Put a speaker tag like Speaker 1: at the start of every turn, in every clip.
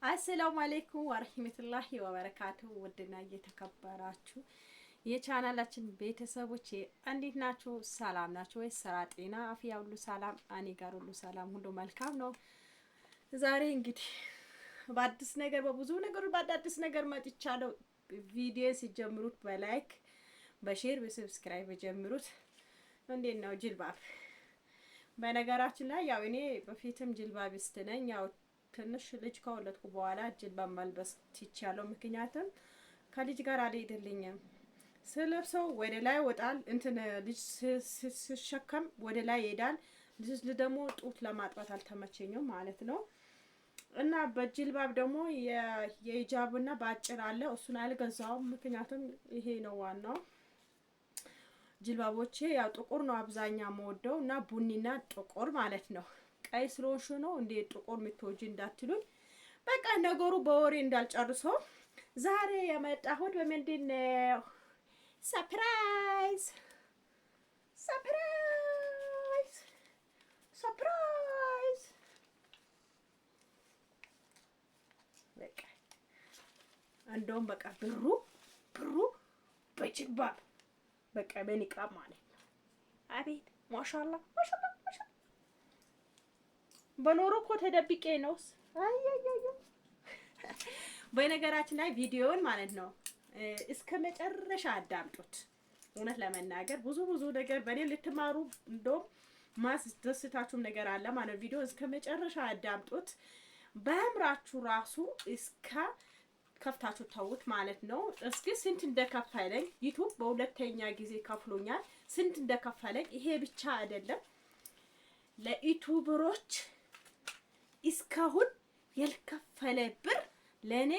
Speaker 1: አሰላሙ አለይኩም ወራህመቱላሂ ወበረካቱ። ውድና እየተከበራችሁ የቻናላችን ቤተሰቦች እንዴት ናችሁ? ሰላም ናችሁ ወይ? ስራ፣ ጤና፣ አፍያ ሁሉ ሰላም? እኔ ጋር ሁሉ ሰላም፣ ሁሉ መልካም ነው። ዛሬ እንግዲህ በአዲስ ነገር በብዙ ነገር በአዳዲስ ነገር መጥቻለሁ። ቪዲዮ ሲጀምሩት በላይክ በሼር በሰብስክራይብ ጀምሩት። እንዴት ነው ጅልባብ? በነገራችን ላይ ያው እኔ በፊትም ጅልባቢስት ነኝ። ያው ትንሽ ልጅ ከወለድኩ በኋላ ጅልባብ መልበስ ትቻለሁ። ምክንያቱም ከልጅ ጋር አልሄድልኝም። ስለብሰው ወደ ላይ ወጣል እንትን ልጅ ሲሸከም ወደ ላይ ይሄዳል። ልጅ ደግሞ ጡት ለማጥባት አልተመቸኝም ማለት ነው። እና በጅልባብ ደግሞ የሂጃብና በአጭር አለ። እሱን አልገዛውም። ምክንያቱም ይሄ ነው ዋናው። ጅልባቦቼ ያው ጥቁር ነው አብዛኛው የምወደው እና ቡኒና ጥቁር ማለት ነው። ቀይ ስለሆንሽ ነው እንዴ ጥቁር የምትወጂ እንዳትሉኝ። በቃ ነገሩ በወሬ እንዳልጨርሰው ዛሬ የመጣሁት በምንድን ነው? ሰርፕራይዝ ሰርፕራይዝ ሰርፕራይዝ። በቃ እንደውም በቃ ብሩ በጅልባብ በቃ በኒቃብ ማለት ነው። አቤት ማሻአላ ማሻአላ ማሻአላ። በኖሮ እኮ ተደብቄ ነው። አያያዩ በነገራችን ላይ ቪዲዮውን ማለት ነው እስከ መጨረሻ አዳምጡት። እውነት ለመናገር ብዙ ነገር በኔ ልትማሩ እንደውም ማስደስታችሁም ነገር አለ ማለት ነው። ቪዲዮ እስከ መጨረሻ አዳምጡት። በአምራችሁ ራሱ እስከ ከፍታችሁ ተውት ማለት ነው። እስኪ ስንት እንደከፈለኝ ዩቲዩብ በሁለተኛ ጊዜ ከፍሎኛል። ስንት እንደከፈለኝ ይሄ ብቻ አይደለም ለዩቲዩበሮች እስካሁን ያልከፈለ ብር ለኔ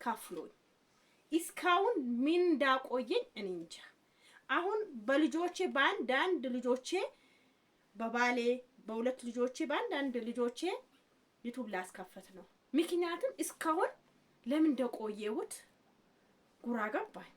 Speaker 1: ከፍሎኝ እስካሁን ምን እንዳቆየኝ እኔ እንጃ። አሁን በልጆቼ በአንድ ልጆቼ በባሌ በሁለት ልጆቼ በአንድ ልጆቼ ዩቲዩብ ላስከፈት ነው። ምክንያቱም እስካሁን ለምን እንደቆየሁት ጉራ ገባኝ።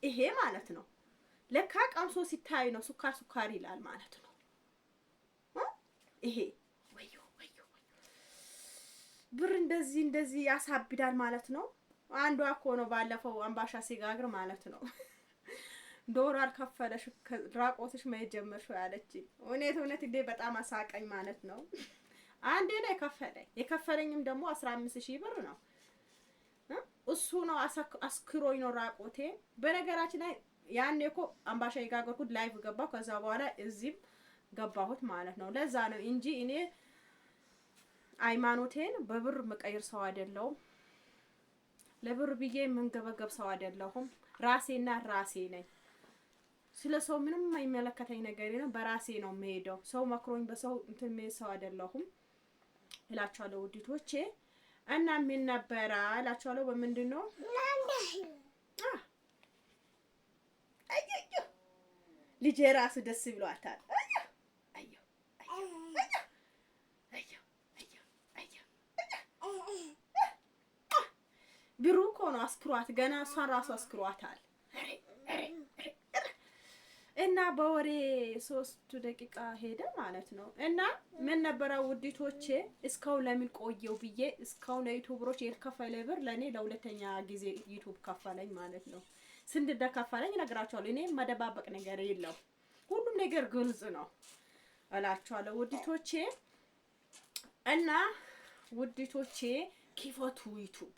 Speaker 1: ይሄ ማለት ነው ለካ ቀምሶ ሲታይ ነው ሱካር ይላል ማለት ነው። ይሄ ወዮ ብር እንደዚህ ያሳብዳል ማለት ነው። አንዷ እኮ ነው ባለፈው አምባሻ ሲጋግር ማለት ነው ዶላር ከፈለሽ ራቆትሽ መሄድ ጀመርሽ ያለችኝ። እውነት እንዴ በጣም አሳቀኝ ማለት ነው። አንዴ ነው የከፈለኝም ደግሞ 15000 ብር ነው። እሱ ነው አስክሮኝ ነው ራቆቴ። በነገራችን ላይ ያኔ እኮ አምባሻ የጋገርኩት ላይቭ ገባሁ። ከዛ በኋላ እዚህም ገባሁት ማለት ነው። ለዛ ነው እንጂ እኔ ሃይማኖቴን በብር መቀየር ሰው አይደለሁም። ለብር ብዬ መንገበገብ ሰው አይደለሁም። ራሴና ራሴ ነኝ። ስለ ሰው ምንም የማይመለከተኝ ነገር የለም። በራሴ ነው የምሄደው። ሰው መክሮኝ በሰው እንትን ሰው አይደለሁም እላችኋለሁ ውዲቶቼ። እና ምን ነበር እላችኋለሁ በምንድን ነው ልጄ ራሱ ደስ ብሏታል። ብሩ እኮ ነው አስክሯት። ገና እሷን ራሱ አስክሯታል። እና በወሬ 3 ደቂቃ ሄደ ማለት ነው። እና ምን ነበረ ውዲቶቼ እስካሁን ለምን ቆየው ብዬ እስካሁን ለዩቲዩበሮች የተከፈለ ብር ለኔ ለሁለተኛ ጊዜ ዩቲዩብ ከፈለኝ ማለት ነው። ስንት እንደከፈለኝ እነግራችኋለሁ። እኔ መደባበቅ ነገር የለው፣ ሁሉም ነገር ግልጽ ነው እላችኋለሁ ውዲቶቼ። እና ውዲቶቼ ክፈቱ፣ ዩቲዩብ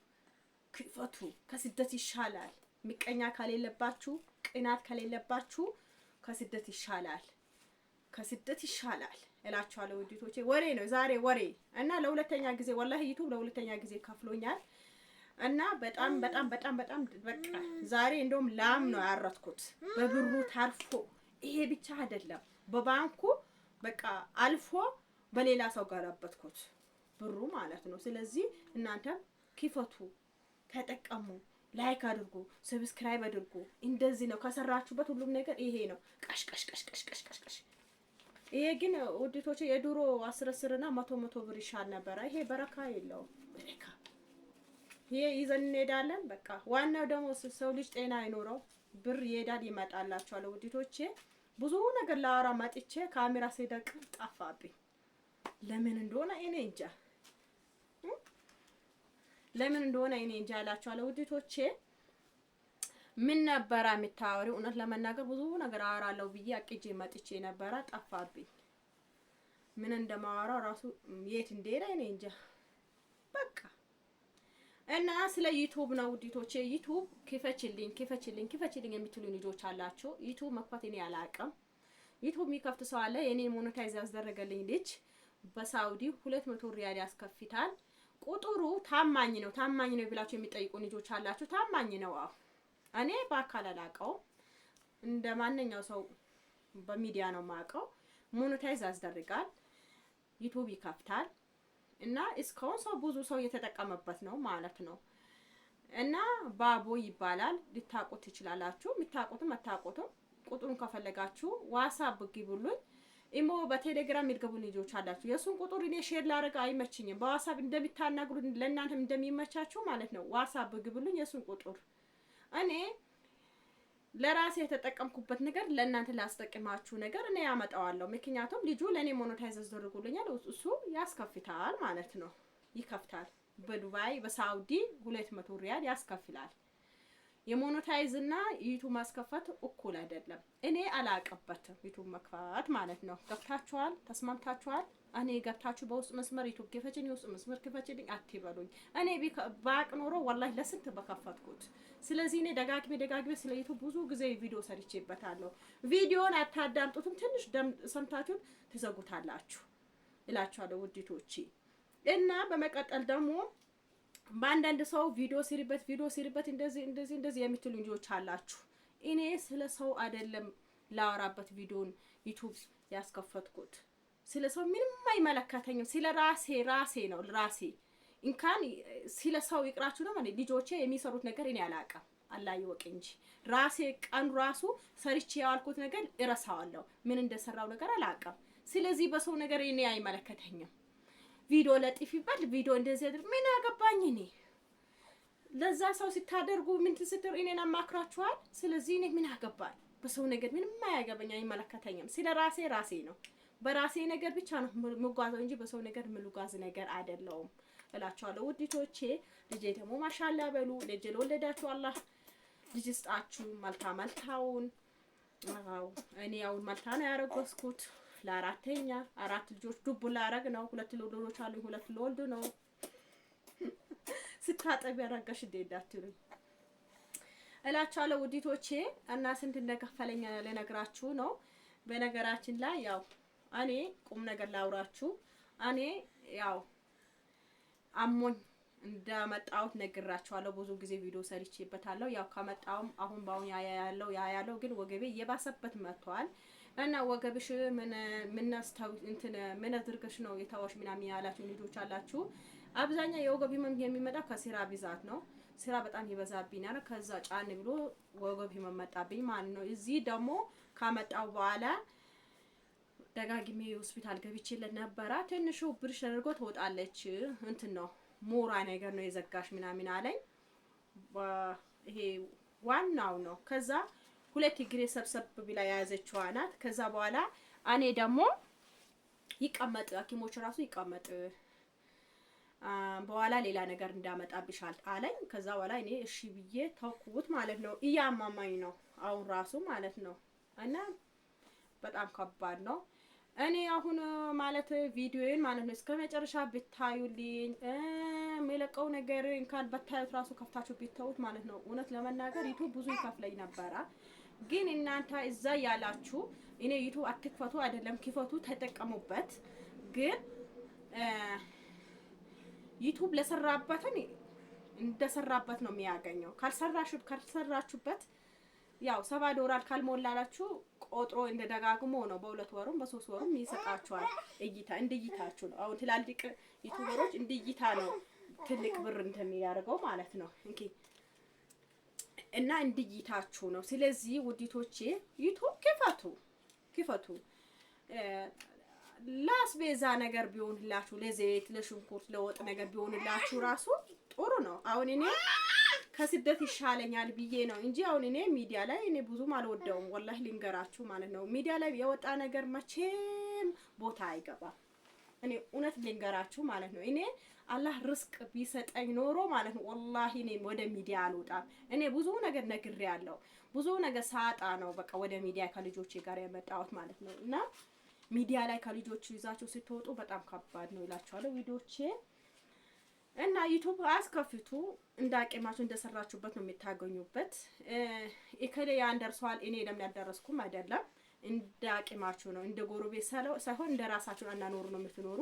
Speaker 1: ክፈቱ። ከስደት ይሻላል። ምቀኛ ከሌለባችሁ፣ ቅናት ከሌለባችሁ ከስደት ይሻላል እላችኋለሁ ውዲቶቼ። ወሬ ነው ዛሬ ወሬ። እና ለሁለተኛ ጊዜ ወላሂ ዩቲዩብ ለሁለተኛ ጊዜ ከፍሎኛል። እና በጣም በቃ ዛሬ እንደውም ላም ነው ያረትኩት በብሩ ታርፎ። ይሄ ብቻ አይደለም በባንኩ በቃ አልፎ በሌላ ሰው ገለበጥኩት ብሩ ማለት ነው። ስለዚህ እናንተም ክፈቱ፣ ተጠቀሙ፣ ላይክ አድርጉ፣ ሰብስክራይብ አድርጉ። እንደዚህ ነው ከሰራችሁበት ሁሉም ነገር ይሄ ነው። ቀሽ ይሄ ግን ውዲቶቼ የድሮ 10 እና 100 ብር ይሻል ነበር። ይሄ በረካ የለውም። በረካ ይሄ ይዘን እንሄዳለን። በቃ ዋናው ደግሞ ሰው ልጅ ጤና አይኖረው ብር ይሄዳል ይመጣላችኋል ውዲቶቼ። ብዙ ነገር ላወራ መጥቼ ካሜራ ሲደቅ ጠፋብኝ። ለምን እንደሆነ እኔ እንጃ ለምን እንደሆነ እኔ እንጃ እላችኋለሁ ውዲቶቼ። ምን ነበር የምታወሪው? እውነት ለመናገር ብዙ ነገር አወራለሁ ብዬ አቅጄ መጥቼ ነበረ፣ ጠፋብኝ። ምን እንደማወራው ራሱ የት እንደሄደ እኔ እንጃ። በቃ እና ስለ ዩቲዩብ ነው ውዲቶቼ። ዩቲዩብ ክፈችልኝ የምትሉ ልጆች አላችሁ። ዩቲዩብ መክፈት እኔ አላውቅም። ዩቲዩብ የሚከፍት ሰው አለ። የኔን ሞኔታይዝ ያስደረገልኝ ልጅ በሳውዲ 200 ሪያል ያስከፍታል። ቁጥሩ ታማኝ ነው ብላችሁ የሚጠይቁ ልጆች አላችሁ። ታማኝ ነው። አዎ እኔ በአካል አላውቀውም። እንደ ማንኛው ሰው በሚዲያ ነው የማውቀው። ሞኔታይዝ ያስደርጋል፣ ዩቲዩብ ይከፍታል እና እስካሁን ብዙ ሰው እየተጠቀመበት ነው ማለት ነው። እና ባቦ ይባላል። ልታውቁት ትችላላችሁ። የምታውቁትም አታውቁትም። ቁጥሩን ከፈለጋችሁ ዋትስአፕ ግቡልኝ። ኢሞ በቴሌግራም የሚገቡ ልጆች አላችሁ። የሱን ቁጥር እኔ ሼር ላደርግ አይመችኝም። በዋትስአፕ እንደሚታናግሩ ለእናንተም እንደሚመቻችሁ ማለት ነው። ዋትስአፕ ግቡልኝ የሱን ቁጥር። እኔ ለራሴ የተጠቀምኩበት ነገር ለእናንተ ላስጠቅማችሁ ነገር እኔ ያመጣዋለሁ። ምክንያቱም ልጁ ለኔ ሞኔታይዝ አስደርጉልኛል። እሱ ያስከፍታል ማለት ነው። ይከፍታል። በዱባይ በሳውዲ 200 ሪያል ያስከፍላል። የሞኔታይዝ እና ዩቲዩብ ማስከፈት እኩል አይደለም። እኔ አላቀበትም ዩቲዩብ መክፈት ማለት ነው። ገብታችኋል? ተስማምታችኋል? እኔ ገብታችሁ በውስጥ መስመር ዩቲዩብ ክፈችኝ፣ የውስጥ መስመር ክፈችልኝ አትበሉኝ። እኔ ባቅ ኖሮ ወላሂ ለስንት በከፈትኩት። ስለዚህ እኔ ደጋግሜ ስለ ዩቲዩብ ብዙ ጊዜ ቪዲዮ ሰርቼበታለሁ። ቪዲዮን አታዳምጡትም፣ ትንሽ ሰምታችሁ ትዘጉታላችሁ እላችኋለሁ ውዲቶቼ። እና በመቀጠል ደግሞ በአንዳንድ ሰው ቪዲዮ ሲሪበት እንደዚህ የምትሉ ልጆች አላችሁ። እኔ ስለ ሰው አይደለም ላወራበት ቪዲዮን ዩቲዩብ ያስከፈትኩት። ስለ ሰው ምንም አይመለከተኝም። ስለ ራሴ ነው። ራሴ እንኳን ስለ ሰው ይቅራችሁ ነው ማለት ልጆቼ የሚሰሩት ነገር እኔ አላውቅም። አላህ ይወቅ እንጂ ራሴ ቀን ራሱ ሰርቼ ያልኩት ነገር እረሳዋለሁ። ምን እንደሰራው ነገር አላውቅም። ስለዚህ በሰው ነገር እኔ አይመለከተኝም። ቪዲዮ ለጥፊበት ቪዲዮ እንደዚህ አይደል ምን አገባኝ እኔ። ለዛ ሰው ሲታደርጉ ምን ትስጥር እኔን አማክራችኋል። ስለዚህ እኔ ምን አገባኝ በሰው ነገር ምንም አያገባኝ፣ አይመለከተኝም። ስለ ራሴ ነው። በራሴ ነገር ብቻ ነው ምጓዘው እንጂ በሰው ነገር ምልጓዝ ነገር አይደለውም እላችኋለሁ ውዲቶቼ። ልጄ ደግሞ ማሻአላ በሉ። ልጅ ለወለዳችሁ አላህ ልጅ ስጣችሁ መልታውን። እኔ ያው መልታ ነው ያረገዝኩት ለአራተኛ 4 ልጆች ዱብ ላረግ ነው። 2 ልጆች አሉ፣ 2 ልወልድ ነው። ስታጠብ ያረጋሽ እንዳትሉኝ እላችኋለሁ ውዲቶቼ። እና ስንት እንደከፈለኝ ለነግራችሁ ነው። በነገራችን ላይ ያው እኔ ቁም ነገር ላውራችሁ። እኔ ያው አሞኝ እንደመጣሁት ነግራችኋለሁ። ብዙ ጊዜ ቪዲዮ ሰርቼበታለሁ። ያው ከመጣሁም አሁን ያለው ግን ወገቤ እየባሰበት መጥቷል። እና ወገብሽ ምን አድርገሽ ነው የታወሽ ምናምን ያላችሁ ልጆች አላችሁ። አብዛኛው የወገብ ህመም የሚመጣው ከስራ ብዛት ነው። ስራ በጣም ይበዛብኛል። ከዛ ጫን ብሎ ወገብ ህመም መጣብኝ ማለት ነው። እዚህ ደግሞ ካመጣው በኋላ ደጋግሜ ሆስፒታል ገብቼለት ነበረ። ትንሹ ብርሽ አድርጎ ትወጣለች ነው ሞራ ነገር ነው የዘጋሽ ምናምን አለኝ። ይሄ ዋናው ነው። ከዛ 2 እግሬ ሰብሰብ ብላ ያዘችው አናት። ከዛ በኋላ እኔ ደግሞ ይቀመጥ ሐኪሞች ራሱ ይቀመጥ በኋላ ሌላ ነገር እንዳመጣብሻል አለኝ። ከዛ በኋላ እኔ እሺ ብዬ ተውኩት ማለት ነው። እያማማኝ ነው አሁን ራሱ ማለት ነው። እና በጣም ከባድ ነው። እኔ አሁን ማለት ቪዲዮዬን ማለት ነው እስከመጨረሻ ብታዩልኝ የምለቀው ነገር እንኳን በታዩት ራሱ ከፍታችሁ ቢተውት ማለት ነው። እውነት ለመናገር ዩቲዩብ ብዙ ይከፍለኝ ነበረ። ግን እናንተ እዛ ያላችሁ እኔ ዩቲዩብ አትክፈቱ አይደለም ክፈቱ፣ ተጠቀሙበት። ግን ዩቲዩብ ለሰራበትን እንደሰራበት ነው የሚያገኘው። ካልሰራችሁበት ያው $7 ካልሞላላችሁ ቆጥሮ እንደደጋግሞ ነው በ2 ወሩም በ3 ወሩም ይሰጣችኋል። እይታችሁ ነው። አሁን ትላልቅ ዩቲዩበሮች እይታ ነው ትልቅ ብር እንደሚያደርገው ማለት ነው። እና እይታችሁ ነው። ስለዚህ ውዲቶቼ ዩቲዩብ ክፈቱ። ላስቤዛ ነገር ቢሆንላችሁ፣ ለዘይት፣ ለሽንኩርት፣ ለወጥ ነገር ቢሆንላችሁ ራሱ ጥሩ ነው። አሁን እኔ ከስደት ይሻለኛል ብዬ ነው እንጂ አሁን እኔ ሚዲያ ላይ እኔ ብዙም አልወደውም። ወላሂ ልንገራችሁ ማለት ነው። ሚዲያ ላይ የወጣ ነገር መቼም ቦታ አይገባም። እኔ እውነት ልንገራችሁ ማለት ነው እኔ አላህ ርስቅ ቢሰጠኝ ኖሮ ማለት ነው ወላሂ እኔ ወደ ሚዲያ አልወጣም። እኔ ብዙ ነገር ነግሬያለሁ። ብዙ ነገር ሳጣ ነው በቃ ወደ ሚዲያ ከልጆቼ ጋር የመጣሁት ማለት ነው። እና ሚዲያ ላይ ከልጆቹ ይዛችሁ ስትወጡ በጣም ከባድ ነው እላችኋለሁ ቪዲዮቼ እና ዩቲዩብ አስከፍቱ እንደ አቅማችሁ እንደሰራችሁበት ነው የምታገኙበት። እከሌ ያን ደርሷል እኔ ለምን ያልደረስኩም አይደለም። እንደ አቅማችሁ ነው እንደ ጎረቤት ሳይሆን እንደ ራሳችሁ አናኖሩ ነው የምትኖሩ።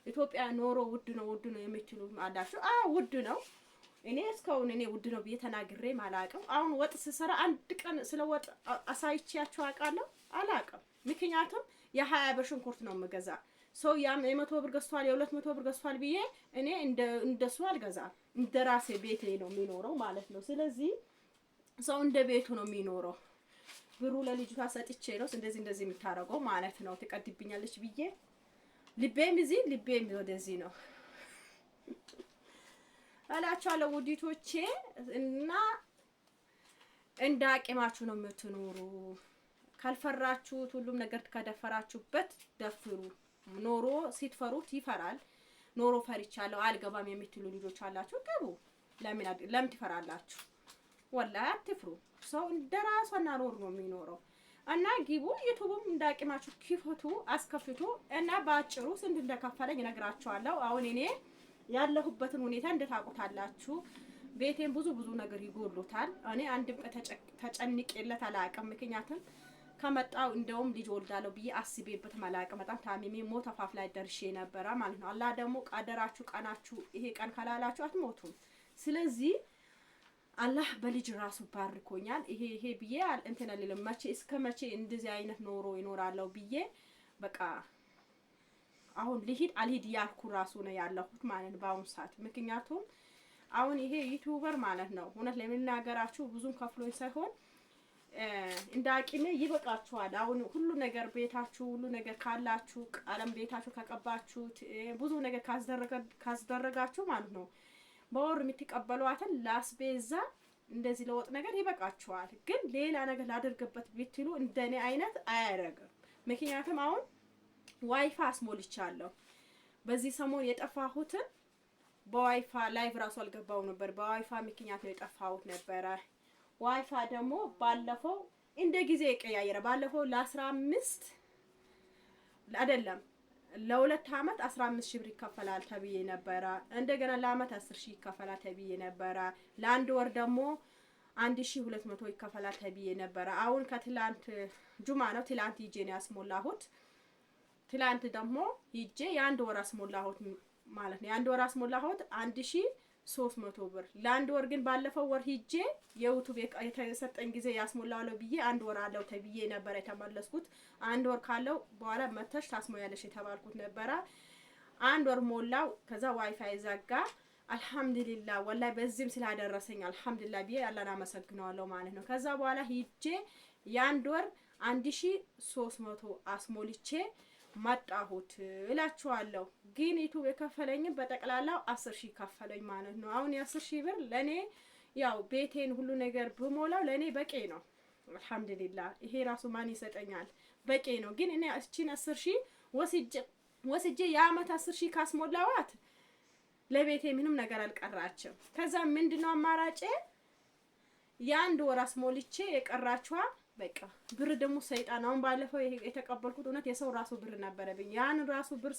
Speaker 1: ኢትዮጵያ ኖሮ ውድ ነው የምትሉ አላችሁ። ውድ ነው። እኔ እስካሁን እኔ ውድ ነው ብዬ ተናግሬ ማላውቅም። አሁን ወጥ ስሰራ አንድ ቀን ስለ ወጥ አሳይቻችሁ አውቃለሁ? አላውቅም። ምክንያቱም የ20 ብር ሽንኩርት ነው የምገዛ። ሰው ያም የ100 ብር ገዝቷል የ200 ብር ገዝቷል ብዬ እኔ እንደሱ አልገዛም። እንደ ራሴ ቤቴ ነው የሚኖረው ማለት ነው። ስለዚህ ሰው እንደ ቤቱ ነው የሚኖረው። ብሩ ለልጅቷ ሰጥቼ ነው እንደዚህ የምታረገው ማለት ነው። ትቀድብኛለች ብዬ ልቤም እዚህ ልቤም ወደዚህ ነው አላችኋለሁ ውዲቶቼ። እና እንደ አቅማችሁ ነው የምትኖሩ። ካልፈራችሁት ሁሉም ነገር ከደፈራችሁበት ደፍሩ። ኖሮ ሲትፈሩት ይፈራል። ኖሮ ፈሪቻለሁ አልገባም የምትሉ ልጆች አላችሁ፣ ግቡ። ለምን ትፈራላችሁ? ወላሂ አትፍሩ። ሰው እንደራሷና ኖር ነው የሚኖረው። እና ግቡ። ዩቲዩብም እንዳቂማችሁ ክፈቱ፣ አስከፍቱ። እና ባጭሩ ስንት እንደከፈለኝ እነግራችኋለሁ። አሁን እኔ ያለሁበትን ሁኔታ እንደታውቁታላችሁ። ቤቴን ብዙ ነገር ይጎሉታል። እኔ አንድም ተጨንቄለት አላውቅም። ምክንያቱም ከመጣው እንደውም ልጅ ወልዳለሁ ብዬ አስቤበት አላውቅም። በጣም ታሚሜ ሞት አፋፍ ላይ ደርሼ ነበረ ማለት ነው። አላህ ደግሞ ቀደራችሁ ቀናችሁ ይሄ ቀን ካላላችሁ አትሞቱም። ስለዚህ አላህ በልጅ ራሱ ባርኮኛል። ይሄ ብዬ እንትን አልልም። መቼ እስከ መቼ እንደዚህ አይነት ኖሮ ይኖራለሁ ብዬ በቃ አሁን ልሂድ አልሂድ ያልኩ ራሱ ነው ያለሁት ማለት ነው በአሁኑ ሰዓት። ምክንያቱም አሁን ይሄ ዩቲዩበር ማለት ነው እውነት ለምናገራችሁ ብዙም ከፍሎኝ ሳይሆን እንደ አቂሜ ይበቃችኋል። አሁን ሁሉ ነገር ቤታችሁ ሁሉ ነገር ካላችሁ ቀለም ቤታችሁ ከቀባችሁት ብዙ ነገር ካስደረጋችሁ ማለት ነው በወር የምትቀበሏትን ላስቤዛ እንደዚህ ለወጥ ነገር ይበቃችኋል። ግን ሌላ ነገር ላደርግበት ብትሉ እንደኔ አይነት አያደርግም። ምክንያቱም አሁን ዋይፋ አስሞልቻለሁ። በዚህ ሰሞን የጠፋሁትን በዋይፋ ላይቭ ራሱ አልገባው ነበር። በዋይፋ ምክንያት ነው የጠፋሁት ነበረ። ዋይፋ ደግሞ ባለፈው እንደ ጊዜ ይቀያየረ። ባለፈው ለ15 አይደለም ለሁለት አመት 15 ሺህ ብር ይከፈላል ተብዬ ነበረ። እንደገና ለአመት 10 ሺህ ይከፈላል ተብዬ ነበረ። ለአንድ ወር ደግሞ 1200 ይከፈላል ተብዬ ነበረ። አሁን ከትላንት ጁማ ነው ትላንት ሂጄ ነው ያስሞላሁት። ትላንት ደግሞ ሂጄ የአንድ ወር አስሞላሁት ማለት ነው። የአንድ ወር አስሞላሁት 1300 ብር። ለአንድ ወር ግን ባለፈው ወር ሂጄ የዩቲዩብ የተሰጠኝ ጊዜ ያስሞላለው ብዬ አንድ ወር አለው ተብዬ ነበር የተመለስኩት። አንድ ወር ካለው በኋላ መተሽ ታስሞያለሽ የተባልኩት ነበረ። አንድ ወር ሞላው። ከዛ ዋይፋይ ዘጋ። አልহামዱሊላህ ወላሂ በዚህም ስላደረሰኝ አልহামዱሊላህ ብዬ አላህን አመሰግናለሁ ማለት ነው። ከዛ በኋላ ሂጄ የአንድ ወር 1300 አስሞልቼ መጣሁት እላችኋለሁ። ግን ዩቲዩብ የከፈለኝም በጠቅላላው 10 ሺህ ከፈለኝ ማለት ነው። አሁን የ10 ሺህ ብር ለኔ ያው ቤቴን ሁሉ ነገር በሞላው ለኔ በቂ ነው አልহামዱሊላህ። ይሄ ራሱ ማን ይሰጠኛል? በቂ ነው። ግን እኔ እቺን 10 ሺህ ወስጄ የአመት 10 ሺህ ካስሞላዋት ለቤቴ ምንም ነገር አልቀራችም። ከዛ ምንድነው አማራጬ የአንድ ወር አስሞልቼ የቀራችዋ በቃ ብር ደግሞ ሰይጣን። አሁን ባለፈው የተቀበልኩት እውነት የሰው ራሱ ብር ነበረብኝ። ያን ራሱ ብር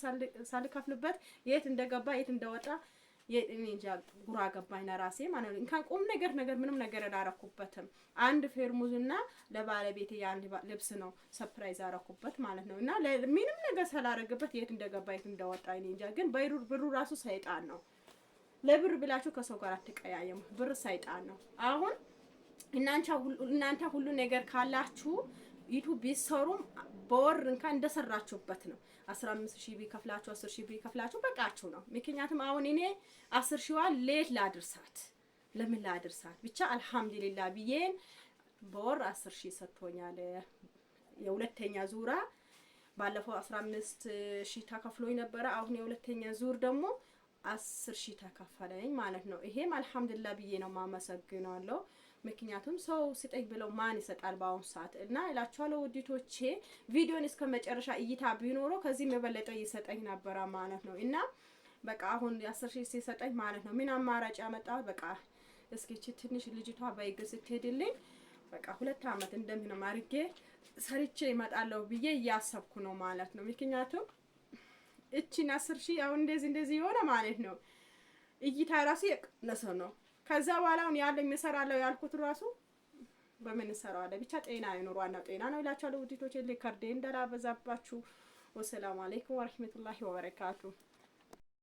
Speaker 1: ሳልከፍልበት የት እንደገባ የት እንደወጣ እንጃ ጉራ ገባኝ ለራሴ ማለት ነው። እንኳን ቁም ነገር ምንም ነገር አላረኩበትም። አንድ ፌርሙዝና ለባለቤቴ ያን ልብስ ነው ሰርፕራይዝ አረኩበት ማለት ነው። እና ምንም ነገር ሳላረግበት የት እንደገባ የት እንደወጣ እንጃ። ግን ብሩ ራሱ ሰይጣን ነው። ለብር ብላችሁ ከሰው ጋር አትቀያየሙ። ብር ሰይጣን ነው። አሁን እናንተ ሁሉ ነገር ካላችሁ ዩቲዩብ ቢሰሩም በወር እንኳን እንደሰራችሁበት ነው። 15 ሺህ ቢከፍላችሁ 10 ሺህ ቢከፍላችሁ በቃችሁ ነው። ምክንያቱም አሁን እኔ 10 ሺህዋን ሌት ላድርሳት ለምን ላድርሳት ብቻ አልহামዱሊላህ ብዬን በወር 10 ሺህ ሰጥቶኛል። የሁለተኛ ዙራ ባለፈው 15 ሺህ ተከፍሎኝ ነበረ። አሁን የሁለተኛ ዙር ደግሞ 10 ሺህ ተከፈለኝ ማለት ነው። ይሄም አልহামዱሊላህ ብዬ ነው ማመሰግናለሁ። ምክንያቱም ሰው ስጠኝ ብለው ማን ይሰጣል በአሁኑ ሰዓት? እና እላችኋለሁ ውዲቶቼ ቪዲዮን እስከ መጨረሻ እይታ ቢኖረው ከዚህም የበለጠ ይሰጠኝ ነበር ማለት ነው። እና በቃ አሁን 10,000 ሲሰጠኝ ማለት ነው ምን አማራጭ ያመጣው በቃ እስኪ እቺ ትንሽ ልጅቷ በእግር ስትሄድልኝ በቃ 2 አመት እንደምንም አድርጌ ሰርቼ እመጣለሁ ብዬ እያሰብኩ ነው ማለት ነው። ምክንያቱም እቺን 10,000 አሁን እንደዚህ የሆነ ማለት ነው እይታ ራሱ የቀነሰ ነው። ከዛ በኋላ አሁን ያለኝ እሰራለሁ ያልኩት ራሱ በምን እሰራዋለሁ? ብቻ ጤና ይኑር፣ ዋናው ጤና ነው እላችኋለሁ ውዲቶቼ። ለከርዴ እንዳላበዛባችሁ። ወሰላሙ አለይኩም ወራህመቱላሂ ወበረካቱ።